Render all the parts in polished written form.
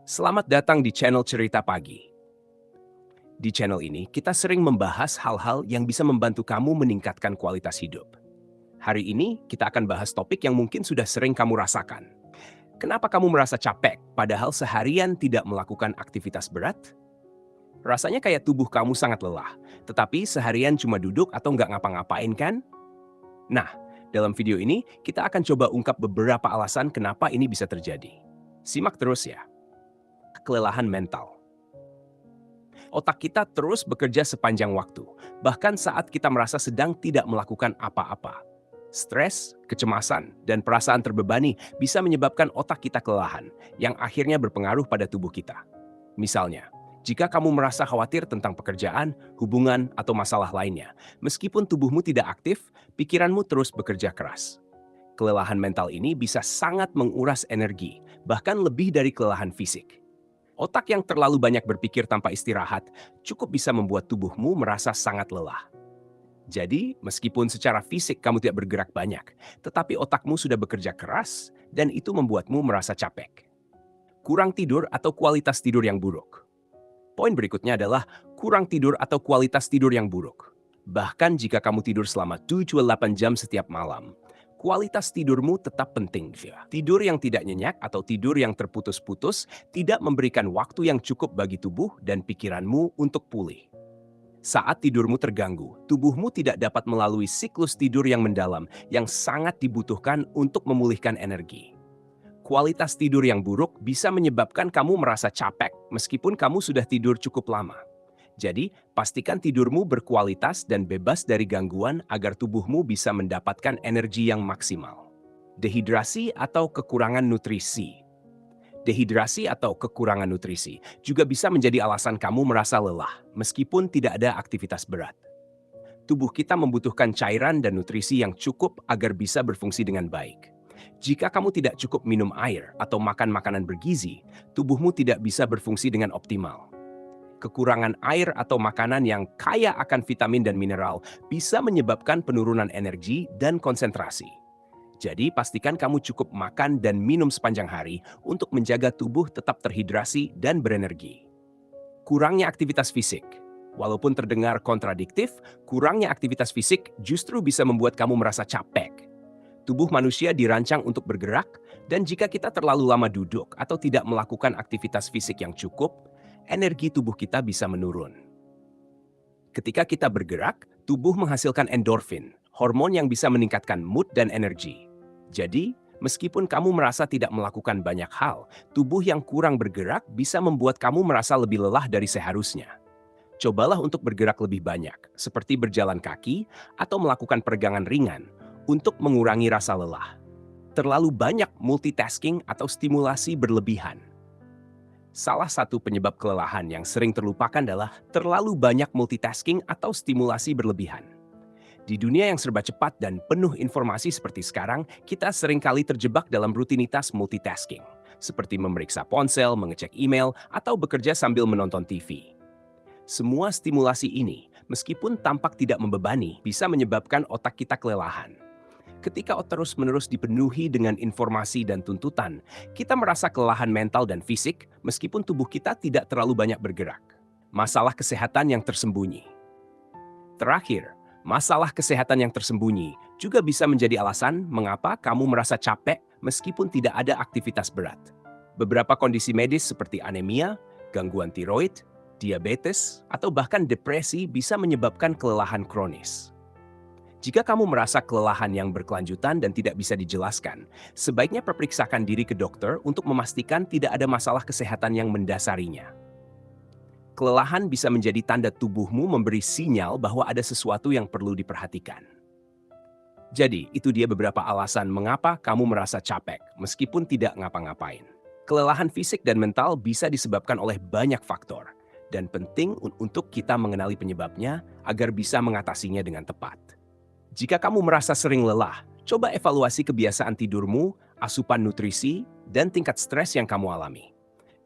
Selamat datang di channel Cerita Pagi. Di channel ini, kita sering membahas hal-hal yang bisa membantu kamu meningkatkan kualitas hidup. Hari ini, kita akan bahas topik yang mungkin sudah sering kamu rasakan. Kenapa kamu merasa capek, padahal seharian tidak melakukan aktivitas berat? Rasanya kayak tubuh kamu sangat lelah, tetapi seharian cuma duduk atau nggak ngapa-ngapain kan? Nah, dalam video ini, kita akan coba ungkap beberapa alasan kenapa ini bisa terjadi. Simak terus ya. Kelelahan mental. Otak kita terus bekerja sepanjang waktu, bahkan saat kita merasa sedang tidak melakukan apa-apa. Stres, kecemasan, dan perasaan terbebani bisa menyebabkan otak kita kelelahan, yang akhirnya berpengaruh pada tubuh kita. Misalnya, jika kamu merasa khawatir tentang pekerjaan, hubungan, atau masalah lainnya, meskipun tubuhmu tidak aktif, pikiranmu terus bekerja keras. Kelelahan mental ini bisa sangat menguras energi, bahkan lebih dari kelelahan fisik. Otak yang terlalu banyak berpikir tanpa istirahat cukup bisa membuat tubuhmu merasa sangat lelah. Jadi, meskipun secara fisik kamu tidak bergerak banyak, tetapi otakmu sudah bekerja keras dan itu membuatmu merasa capek. Kurang tidur atau kualitas tidur yang buruk. Poin berikutnya adalah kurang tidur atau kualitas tidur yang buruk. Bahkan jika kamu tidur selama 7-8 jam setiap malam, kualitas tidurmu tetap penting. Tidur yang tidak nyenyak atau tidur yang terputus-putus tidak memberikan waktu yang cukup bagi tubuh dan pikiranmu untuk pulih. Saat tidurmu terganggu, tubuhmu tidak dapat melalui siklus tidur yang mendalam yang sangat dibutuhkan untuk memulihkan energi. Kualitas tidur yang buruk bisa menyebabkan kamu merasa capek meskipun kamu sudah tidur cukup lama. Jadi, pastikan tidurmu berkualitas dan bebas dari gangguan agar tubuhmu bisa mendapatkan energi yang maksimal. Dehidrasi atau kekurangan nutrisi. Dehidrasi atau kekurangan nutrisi juga bisa menjadi alasan kamu merasa lelah meskipun tidak ada aktivitas berat. Tubuh kita membutuhkan cairan dan nutrisi yang cukup agar bisa berfungsi dengan baik. Jika kamu tidak cukup minum air atau makan makanan bergizi, tubuhmu tidak bisa berfungsi dengan optimal. Kekurangan air atau makanan yang kaya akan vitamin dan mineral bisa menyebabkan penurunan energi dan konsentrasi. Jadi, pastikan kamu cukup makan dan minum sepanjang hari untuk menjaga tubuh tetap terhidrasi dan berenergi. Kurangnya aktivitas fisik. Walaupun terdengar kontradiktif, kurangnya aktivitas fisik justru bisa membuat kamu merasa capek. Tubuh manusia dirancang untuk bergerak, dan jika kita terlalu lama duduk atau tidak melakukan aktivitas fisik yang cukup, energi tubuh kita bisa menurun. Ketika kita bergerak, tubuh menghasilkan endorfin, hormon yang bisa meningkatkan mood dan energi. Jadi, meskipun kamu merasa tidak melakukan banyak hal, tubuh yang kurang bergerak bisa membuat kamu merasa lebih lelah dari seharusnya. Cobalah untuk bergerak lebih banyak, seperti berjalan kaki atau melakukan peregangan ringan, untuk mengurangi rasa lelah. Terlalu banyak multitasking atau stimulasi berlebihan. Salah satu penyebab kelelahan yang sering terlupakan adalah terlalu banyak multitasking atau stimulasi berlebihan. Di dunia yang serba cepat dan penuh informasi seperti sekarang, kita seringkali terjebak dalam rutinitas multitasking, seperti memeriksa ponsel, mengecek email, atau bekerja sambil menonton TV. Semua stimulasi ini, meskipun tampak tidak membebani, bisa menyebabkan otak kita kelelahan. Ketika terus-menerus dipenuhi dengan informasi dan tuntutan, kita merasa kelelahan mental dan fisik meskipun tubuh kita tidak terlalu banyak bergerak. Masalah kesehatan yang tersembunyi. Terakhir, masalah kesehatan yang tersembunyi juga bisa menjadi alasan mengapa kamu merasa capek meskipun tidak ada aktivitas berat. Beberapa kondisi medis seperti anemia, gangguan tiroid, diabetes, atau bahkan depresi bisa menyebabkan kelelahan kronis. Jika kamu merasa kelelahan yang berkelanjutan dan tidak bisa dijelaskan, sebaiknya periksakan diri ke dokter untuk memastikan tidak ada masalah kesehatan yang mendasarinya. Kelelahan bisa menjadi tanda tubuhmu memberi sinyal bahwa ada sesuatu yang perlu diperhatikan. Jadi, itu dia beberapa alasan mengapa kamu merasa capek meskipun tidak ngapa-ngapain. Kelelahan fisik dan mental bisa disebabkan oleh banyak faktor, dan penting untuk kita mengenali penyebabnya agar bisa mengatasinya dengan tepat. Jika kamu merasa sering lelah, coba evaluasi kebiasaan tidurmu, asupan nutrisi, dan tingkat stres yang kamu alami.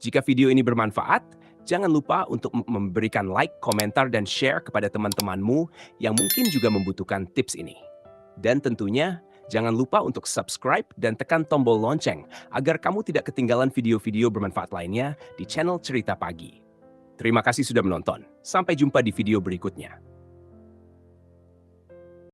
Jika video ini bermanfaat, jangan lupa untuk memberikan like, komentar, dan share kepada teman-temanmu yang mungkin juga membutuhkan tips ini. Dan tentunya, Jangan lupa untuk subscribe dan tekan tombol lonceng agar kamu tidak ketinggalan video-video bermanfaat lainnya di channel Cerita Pagi. Terima kasih sudah menonton. Sampai jumpa di video berikutnya.